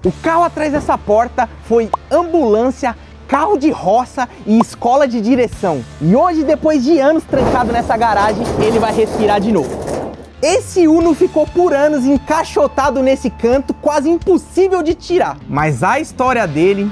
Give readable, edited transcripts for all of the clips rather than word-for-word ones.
O carro atrás dessa porta foi ambulância, carro de roça e escola de direção. E hoje, depois de anos trancado nessa garagem, ele vai respirar de novo. Esse Uno ficou por anos encaixotado nesse canto, quase impossível de tirar. Mas a história dele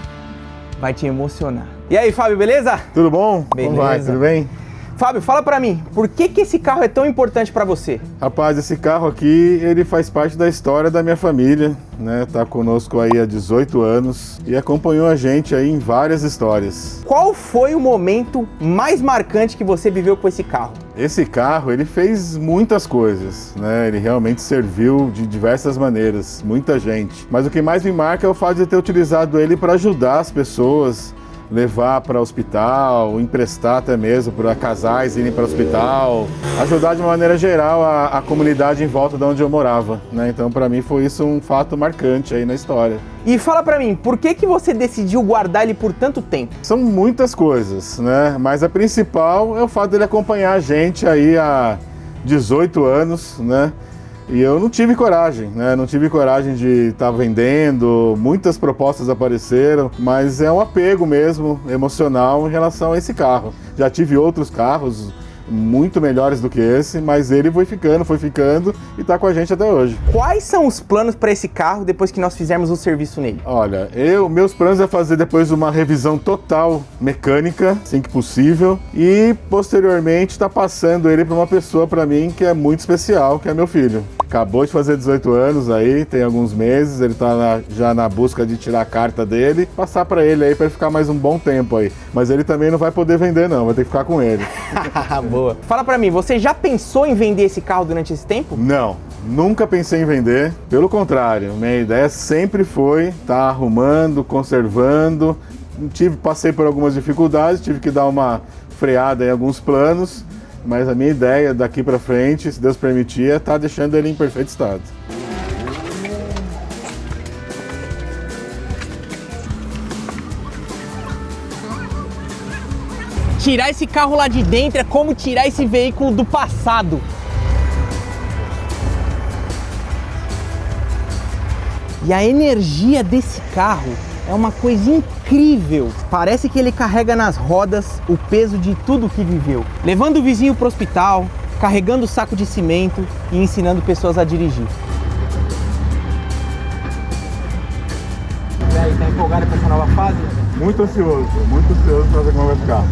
vai te emocionar. E aí, Fábio, beleza? Tudo bom? Beleza. Como vai? Tudo bem? Fábio, fala pra mim, por que esse carro é tão importante pra você? Rapaz, esse carro aqui, ele faz parte da história da minha família, né? Tá conosco aí há 18 anos e acompanhou a gente aí em várias histórias. Qual foi o momento mais marcante que você viveu com esse carro? Esse carro, ele fez muitas coisas, né? Ele realmente serviu de diversas maneiras, muita gente. Mas o que mais me marca é o fato de ter utilizado ele para ajudar as pessoas, levar para o hospital, emprestar até mesmo para casais irem para o hospital, ajudar de uma maneira geral a comunidade em volta de onde eu morava, né? Então, para mim, foi isso um fato marcante aí na história. E fala pra mim, por que você decidiu guardar ele por tanto tempo? São muitas coisas, né? Mas a principal é o fato dele acompanhar a gente aí há 18 anos, né? E eu não tive coragem, né? Não tive coragem de estar vendendo, muitas propostas apareceram, mas é um apego mesmo, emocional em relação a esse carro. Já tive outros carros muito melhores do que esse, mas ele foi ficando e está com a gente até hoje. Quais são os planos para esse carro depois que nós fizermos o serviço nele? Olha, meus planos é fazer depois uma revisão total mecânica, assim que possível, e posteriormente estar passando ele para uma pessoa para mim que é muito especial, que é meu filho. Acabou de fazer 18 anos aí, tem alguns meses, ele tá já na busca de tirar a carta dele, passar para ele aí para ele ficar mais um bom tempo aí. Mas ele também não vai poder vender não, vai ter que ficar com ele. Boa. Fala pra mim, você já pensou em vender esse carro durante esse tempo? Não, nunca pensei em vender. Pelo contrário, minha ideia sempre foi estar arrumando, conservando. Passei por algumas dificuldades, tive que dar uma freada em alguns planos, mas a minha ideia daqui para frente, se Deus permitir, é estar deixando ele em perfeito estado. Tirar esse carro lá de dentro é como tirar esse veículo do passado. E a energia desse carro é uma coisa incrível. Parece que ele carrega nas rodas o peso de tudo que viveu. Levando o vizinho para o hospital, carregando o saco de cimento e ensinando pessoas a dirigir. E aí, tá empolgado com essa nova fase? Muito ansioso para ver como vai ficar.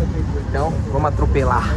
Então, vamos atropelar.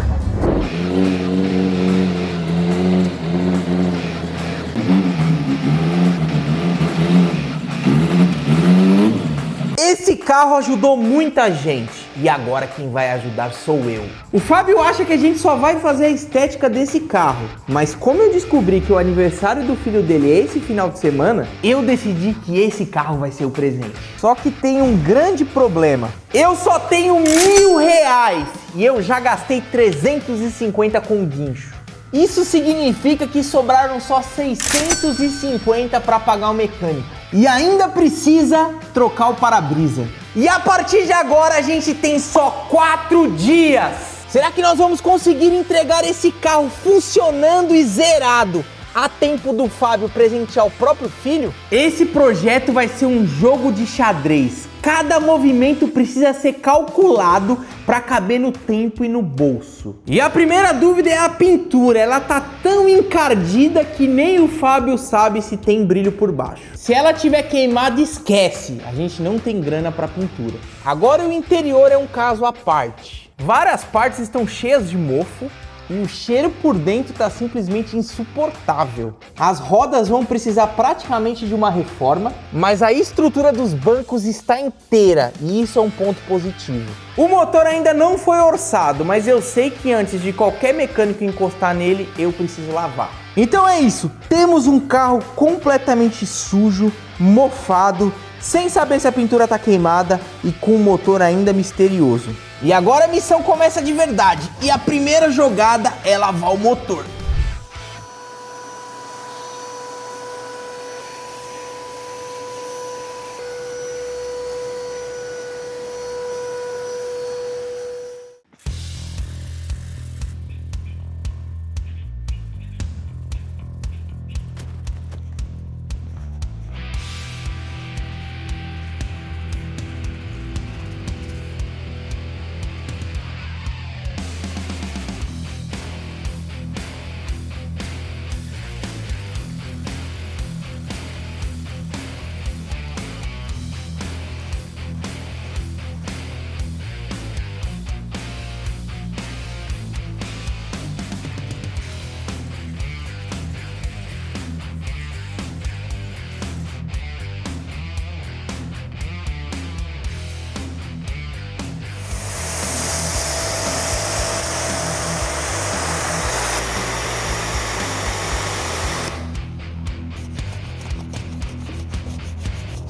Esse carro ajudou muita gente e agora quem vai ajudar sou eu. O Fábio acha que a gente só vai fazer a estética desse carro, mas como eu descobri que o aniversário do filho dele é esse final de semana, eu decidi que esse carro vai ser o presente. Só que tem um grande problema. Eu só tenho R$1.000 e eu já gastei 350 com guincho. Isso significa que sobraram só 650 para pagar o mecânico. E ainda precisa trocar o para-brisa. E a partir de agora a gente tem só 4 dias. Será que nós vamos conseguir entregar esse carro funcionando e zerado a tempo do Fábio presentear o próprio filho? Esse projeto vai ser um jogo de xadrez. Cada movimento precisa ser calculado para caber no tempo e no bolso. E a primeira dúvida é a pintura. Ela tá tão encardida que nem o Fábio sabe se tem brilho por baixo. Se ela tiver queimada, esquece. A gente não tem grana para pintura. Agora o interior é um caso à parte. Várias partes estão cheias de mofo. E o cheiro por dentro tá simplesmente insuportável. As rodas vão precisar praticamente de uma reforma, mas a estrutura dos bancos está inteira e isso é um ponto positivo. O motor ainda não foi orçado, mas eu sei que antes de qualquer mecânico encostar nele, eu preciso lavar. Então é isso, temos um carro completamente sujo, mofado, sem saber se a pintura tá queimada e com o motor ainda misterioso. E agora a missão começa de verdade, e a primeira jogada é lavar o motor.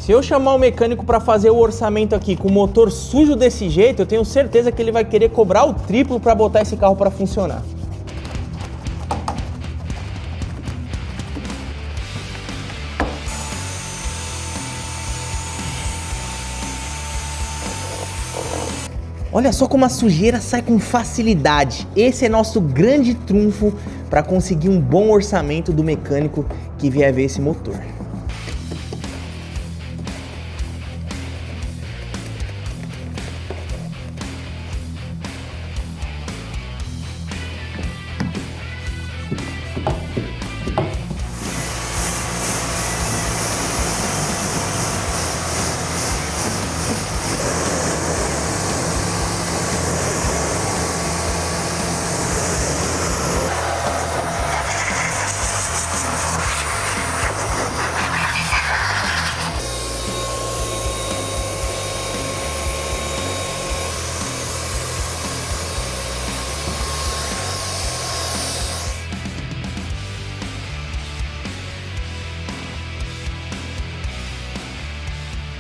Se eu chamar o mecânico para fazer o orçamento aqui com o motor sujo desse jeito, eu tenho certeza que ele vai querer cobrar o triplo para botar esse carro para funcionar. Olha só como a sujeira sai com facilidade. Esse é nosso grande trunfo para conseguir um bom orçamento do mecânico que vier ver esse motor.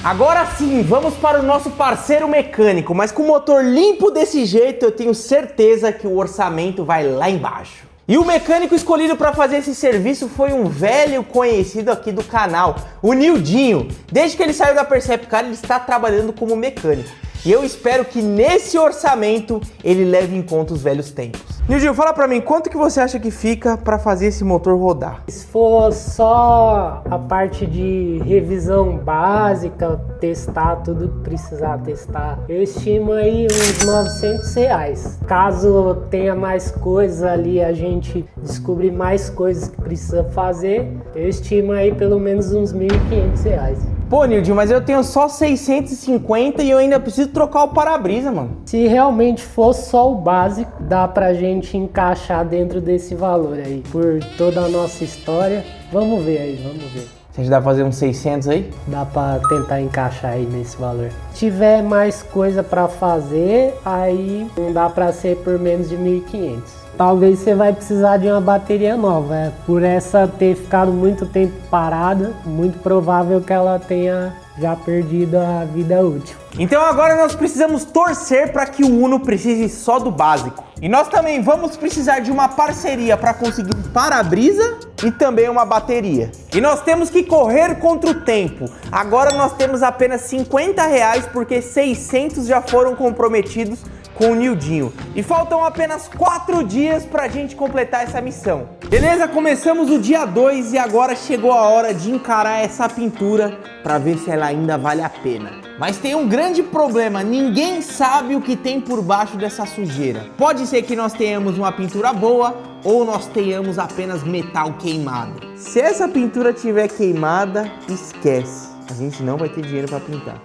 Agora sim, vamos para o nosso parceiro mecânico, mas com o motor limpo desse jeito, eu tenho certeza que o orçamento vai lá embaixo. E o mecânico escolhido para fazer esse serviço foi um velho conhecido aqui do canal, o Nildinho. Desde que ele saiu da Percepcar, ele está trabalhando como mecânico. E eu espero que nesse orçamento ele leve em conta os velhos tempos. Nildinho, fala pra mim, quanto que você acha que fica pra fazer esse motor rodar? Se for só a parte de revisão básica, testar tudo que precisar testar, eu estimo aí uns R$900. Caso tenha mais coisas ali, a gente descobrir mais coisas que precisa fazer, eu estimo aí pelo menos uns R$1.500. Pô, Nildinho, mas eu tenho só 650 e eu ainda preciso trocar o para-brisa, mano. Se realmente for só o básico, dá pra gente encaixar dentro desse valor aí, por toda a nossa história. Vamos ver aí, vamos ver. Você acha que dá pra fazer uns 600 aí? Dá pra tentar encaixar aí nesse valor. Se tiver mais coisa pra fazer, aí não dá pra ser por menos de 1.500. Talvez você vai precisar de uma bateria nova. Por essa ter ficado muito tempo parada, muito provável que ela tenha já perdido a vida útil. Então agora nós precisamos torcer para que o Uno precise só do básico. E nós também vamos precisar de uma parceria para conseguir um para-brisa e também uma bateria. E nós temos que correr contra o tempo. Agora nós temos apenas R$50 porque 600 já foram comprometidos com o Nildinho. E faltam apenas 4 dias pra gente completar essa missão. Beleza? Começamos o dia 2 e agora chegou a hora de encarar essa pintura pra ver se ela ainda vale a pena. Mas tem um grande problema, ninguém sabe o que tem por baixo dessa sujeira. Pode ser que nós tenhamos uma pintura boa ou nós tenhamos apenas metal queimado. Se essa pintura tiver queimada, esquece. A gente não vai ter dinheiro pra pintar.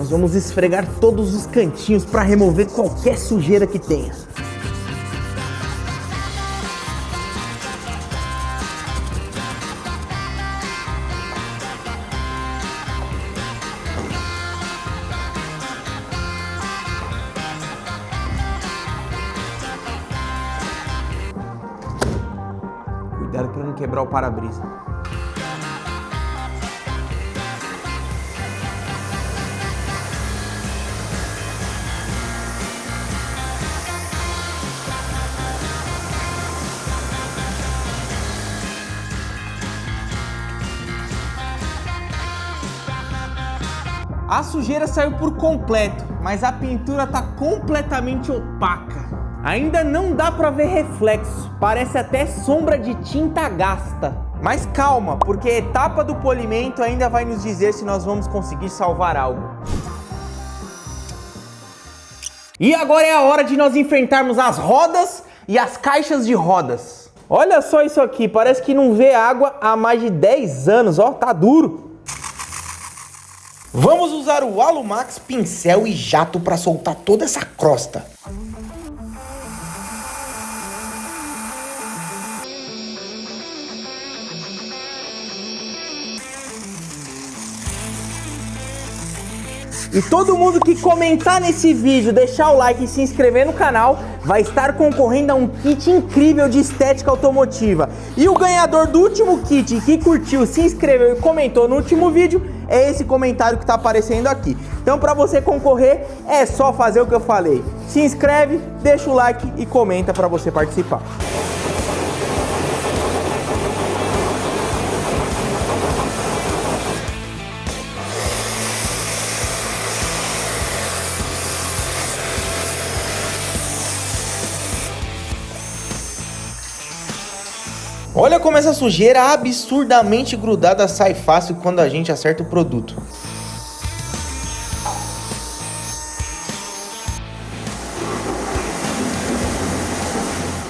nós vamos esfregar todos os cantinhos para remover qualquer sujeira que tenha. Cuidado para não quebrar o para-brisa. A sujeira saiu por completo, mas a pintura tá completamente opaca. Ainda não dá pra ver reflexo, parece até sombra de tinta gasta. Mas calma, porque a etapa do polimento ainda vai nos dizer se nós vamos conseguir salvar algo. E agora é a hora de nós enfrentarmos as rodas e as caixas de rodas. Olha só isso aqui, parece que não vê água há mais de 10 anos, ó, tá duro. Vamos usar o Alumax, pincel e jato para soltar toda essa crosta. E todo mundo que comentar nesse vídeo, deixar o like e se inscrever no canal, vai estar concorrendo a um kit incrível de estética automotiva. E o ganhador do último kit que curtiu, se inscreveu e comentou no último vídeo, é esse comentário que está aparecendo aqui. Então, para você concorrer, é só fazer o que eu falei. Se inscreve, deixa o like e comenta para você participar. Olha como essa sujeira absurdamente grudada sai fácil quando a gente acerta o produto.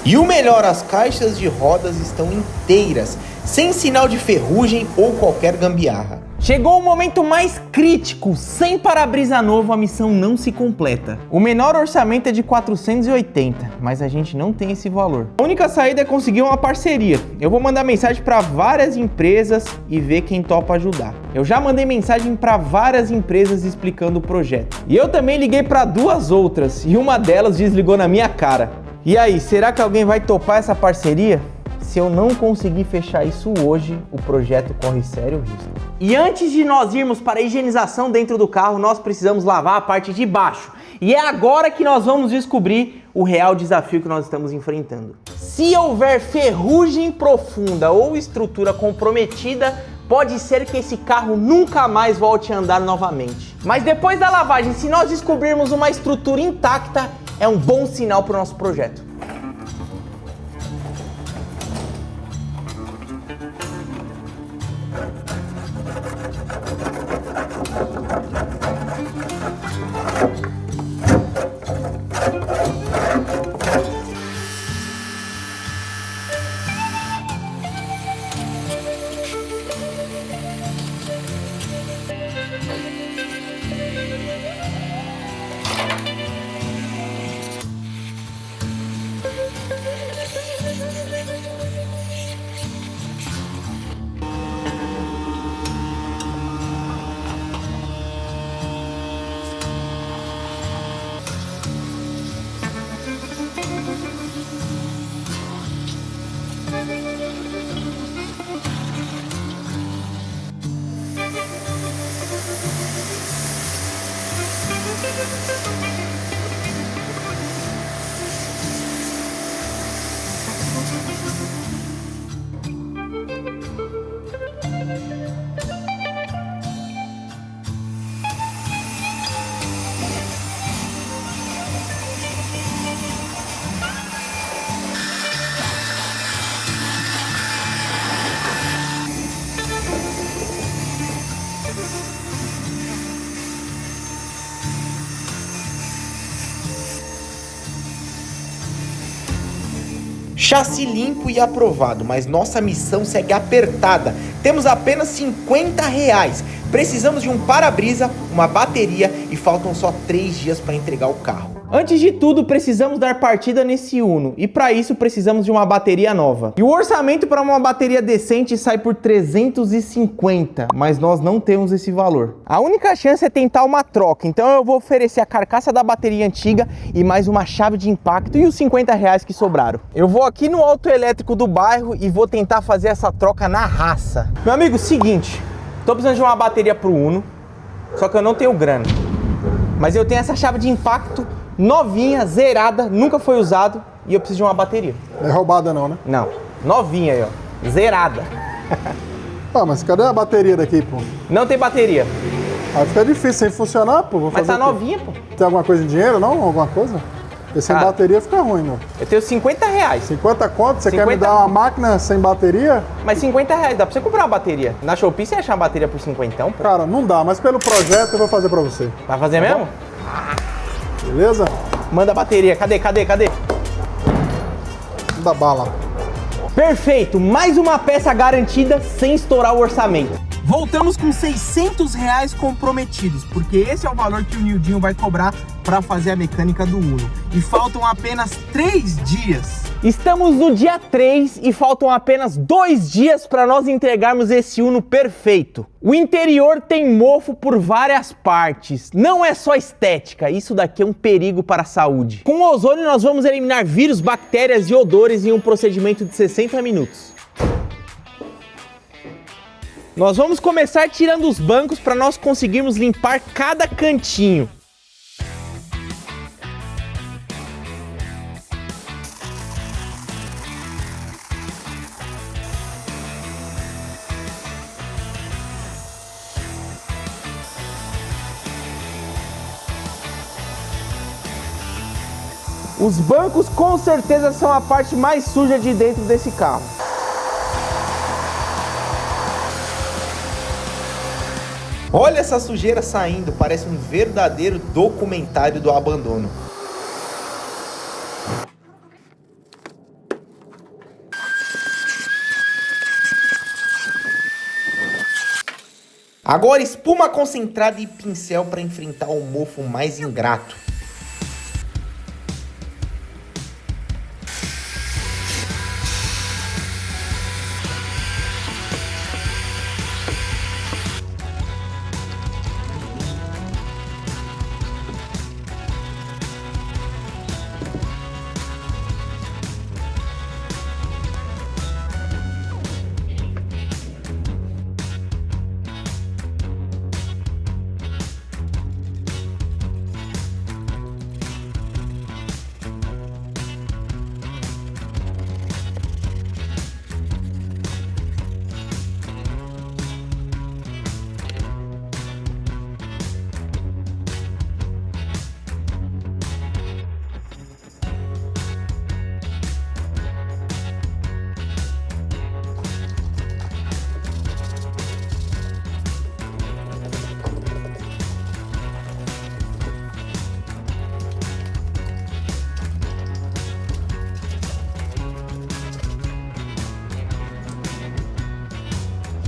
E o melhor, as caixas de rodas estão inteiras, sem sinal de ferrugem ou qualquer gambiarra. Chegou o momento mais crítico, sem para-brisa novo a missão não se completa. O menor orçamento é de 480, mas a gente não tem esse valor. A única saída é conseguir uma parceria. Eu vou mandar mensagem para várias empresas e ver quem topa ajudar. Eu já mandei mensagem para várias empresas explicando o projeto. E eu também liguei para 2 outras e uma delas desligou na minha cara. E aí, será que alguém vai topar essa parceria? Se eu não conseguir fechar isso hoje, o projeto corre sério risco. E antes de nós irmos para a higienização dentro do carro, nós precisamos lavar a parte de baixo. E é agora que nós vamos descobrir o real desafio que nós estamos enfrentando. Se houver ferrugem profunda ou estrutura comprometida, pode ser que esse carro nunca mais volte a andar novamente. Mas depois da lavagem, se nós descobrirmos uma estrutura intacta, é um bom sinal para o nosso projeto. Chassi limpo e aprovado, mas nossa missão segue apertada. Temos apenas R$50. Precisamos de um para-brisa, uma bateria e faltam só 3 dias para entregar o carro. Antes de tudo, precisamos dar partida nesse Uno e para isso precisamos de uma bateria nova. E o orçamento para uma bateria decente sai por 350, mas nós não temos esse valor. A única chance é tentar uma troca, então eu vou oferecer a carcaça da bateria antiga e mais uma chave de impacto e os R$50 que sobraram. Eu vou aqui no autoelétrico do bairro e vou tentar fazer essa troca na raça. Meu amigo, seguinte, tô precisando de uma bateria pro Uno, só que eu não tenho grana. Mas eu tenho essa chave de impacto novinha, zerada, nunca foi usado e eu preciso de uma bateria. Não é roubada não, né? Não, novinha aí, ó, zerada. Ah, mas cadê a bateria daqui, pô? Não tem bateria. Aí fica difícil sem funcionar, pô. Vou Mas fazer tá o quê? novinha, pô. Tem alguma coisa de dinheiro, não? Alguma coisa? Porque sem Ah. bateria fica ruim, meu. Eu tenho R$50. 50 conto? Você quer 50? me dar uma máquina sem bateria? Mas R$50, dá pra você comprar uma bateria. Na Shopee você acha uma bateria por 50, pô. Cara, não dá, mas pelo projeto eu vou fazer pra você. Vai fazer mesmo? Beleza? Manda a bateria, cadê? Dá bala. Perfeito, mais uma peça garantida sem estourar o orçamento. Voltamos com R$600 comprometidos, porque esse é o valor que o Nildinho vai cobrar para fazer a mecânica do Uno. E faltam apenas 3 dias. Estamos no dia 3 e faltam apenas 2 dias para nós entregarmos esse Uno perfeito. O interior tem mofo por várias partes. Não é só estética, isso daqui é um perigo para a saúde. Com o ozônio nós vamos eliminar vírus, bactérias e odores em um procedimento de 60 minutos. Nós vamos começar tirando os bancos para nós conseguirmos limpar cada cantinho. Os bancos com certeza são a parte mais suja de dentro desse carro. Olha essa sujeira saindo, parece um verdadeiro documentário do abandono. Agora espuma concentrada e pincel para enfrentar o mofo mais ingrato.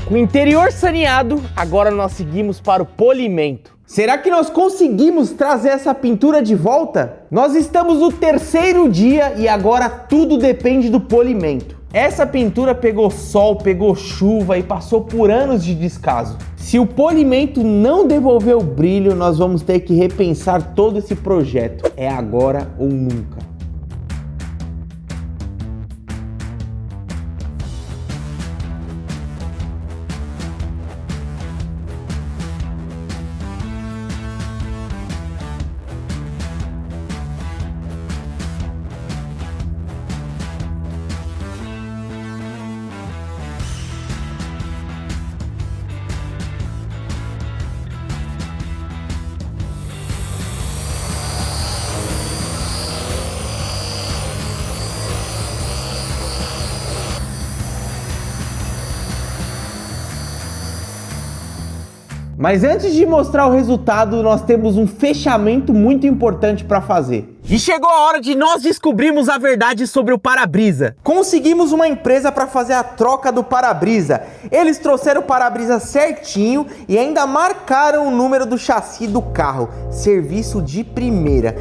Com o interior saneado, agora nós seguimos para o polimento. Será que nós conseguimos trazer essa pintura de volta? Nós estamos no 3º dia e agora tudo depende do polimento. Essa pintura pegou sol, pegou chuva e passou por anos de descaso. Se o polimento não devolver o brilho, nós vamos ter que repensar todo esse projeto. É agora ou nunca. Mas antes de mostrar o resultado, nós temos um fechamento muito importante para fazer. E chegou a hora de nós descobrirmos a verdade sobre o para-brisa. Conseguimos uma empresa para fazer a troca do para-brisa. Eles trouxeram o para-brisa certinho e ainda marcaram o número do chassi do carro. Serviço de primeira.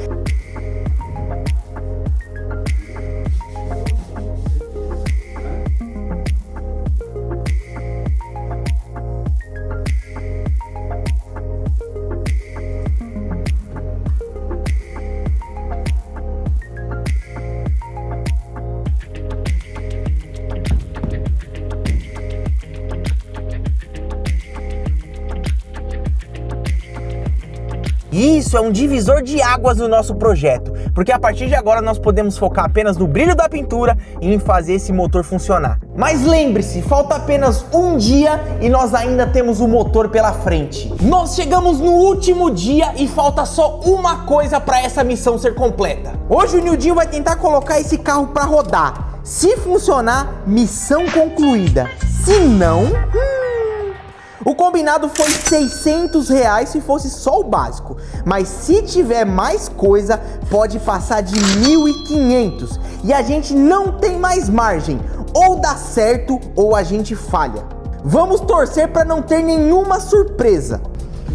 Isso é um divisor de águas no nosso projeto, porque a partir de agora nós podemos focar apenas no brilho da pintura e em fazer esse motor funcionar. Mas lembre-se, falta apenas um dia e nós ainda temos o motor pela frente. Nós chegamos no último dia e falta só uma coisa para essa missão ser completa. Hoje o Nildinho vai tentar colocar esse carro para rodar. Se funcionar, missão concluída. Se não... O combinado foi R$600 se fosse só o básico, mas se tiver mais coisa, pode passar de 1.500 e a gente não tem mais margem, ou dá certo ou a gente falha. Vamos torcer para não ter nenhuma surpresa.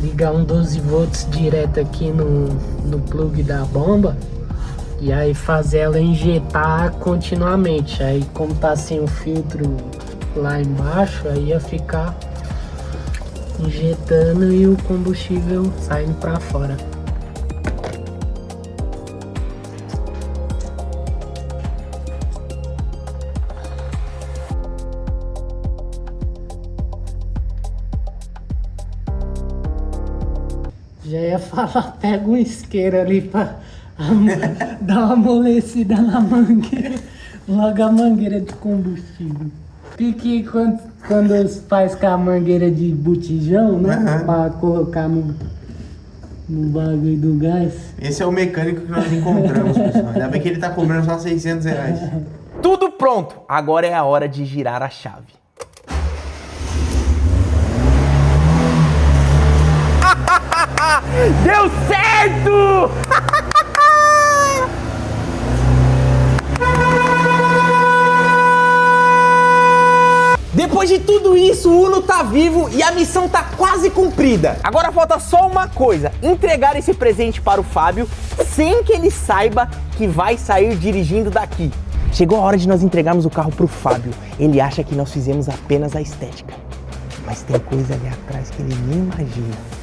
Ligar um 12 volts direto aqui no plug da bomba e aí fazer ela injetar continuamente. Aí como tá sem o filtro lá embaixo, aí ia ficar injetando e o combustível saindo para fora. Já ia falar, pega um isqueiro ali para dar uma amolecida na mangueira, logo a mangueira de combustível. Pique quando faz com a mangueira de botijão, né? Pra colocar no bagulho do gás. Esse é o mecânico que nós encontramos, pessoal. Ainda bem que ele tá cobrando só R$600. Tudo pronto! Agora é a hora de girar a chave. Deu certo! Depois de tudo isso, o Uno tá vivo e a missão tá quase cumprida. Agora falta só uma coisa, entregar esse presente para o Fábio sem que ele saiba que vai sair dirigindo daqui. Chegou a hora de nós entregarmos o carro pro Fábio. Ele acha que nós fizemos apenas a estética, mas tem coisa ali atrás que ele nem imagina.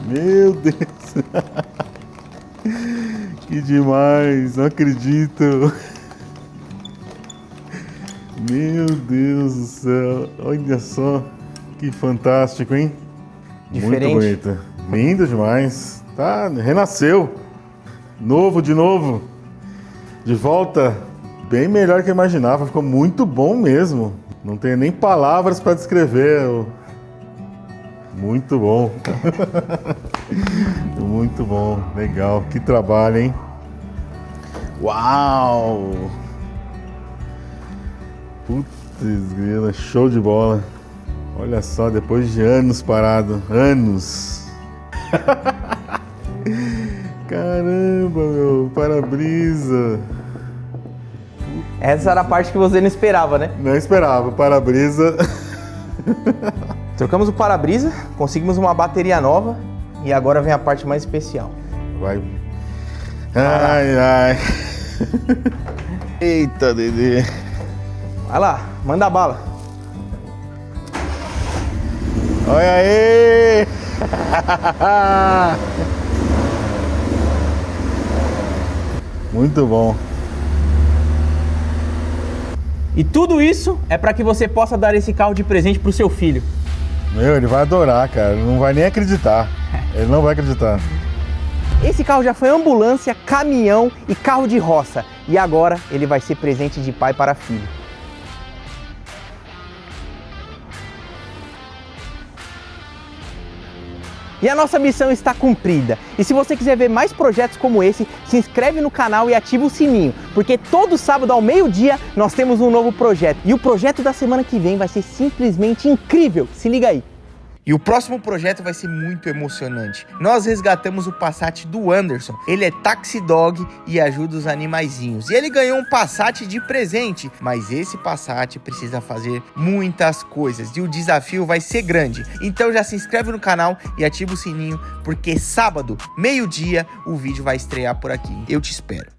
Meu Deus! Que demais! Não acredito! Meu Deus do céu! Olha só! Que fantástico, hein? Diferente. Muito bonito. Lindo demais. Tá, renasceu. Novo de novo. De volta. Bem melhor que eu imaginava. Ficou muito bom mesmo. Não tenho nem palavras para descrever. Muito bom. Muito bom. Legal. Que trabalho, hein? Uau! Putz, grila, show de bola. Olha só, depois de anos parado. Anos. Caramba, meu. Para-brisa. Essa era a parte que você não esperava, né? Não esperava. Para-brisa. Trocamos o para-brisa, conseguimos uma bateria nova e agora vem a parte mais especial. Vai. Ai, ai. Eita, Dedê. Vai lá, manda bala. Olha aí! Muito bom. E tudo isso é para que você possa dar esse carro de presente pro seu filho. Meu, ele vai adorar, cara. Ele não vai nem acreditar. Ele não vai acreditar. Esse carro já foi ambulância, caminhão e carro de roça. E agora ele vai ser presente de pai para filho. E a nossa missão está cumprida. E se você quiser ver mais projetos como esse, se inscreve no canal e ativa o sininho, porque todo sábado ao meio-dia nós temos um novo projeto. E o projeto da semana que vem vai ser simplesmente incrível. Se liga aí. E o próximo projeto vai ser muito emocionante. Nós resgatamos o Passat do Anderson. Ele é taxi dog e ajuda os animaizinhos. E ele ganhou um Passat de presente. Mas esse Passat precisa fazer muitas coisas. E o desafio vai ser grande. Então já se inscreve no canal e ativa o sininho. Porque sábado, meio-dia, o vídeo vai estrear por aqui. Eu te espero.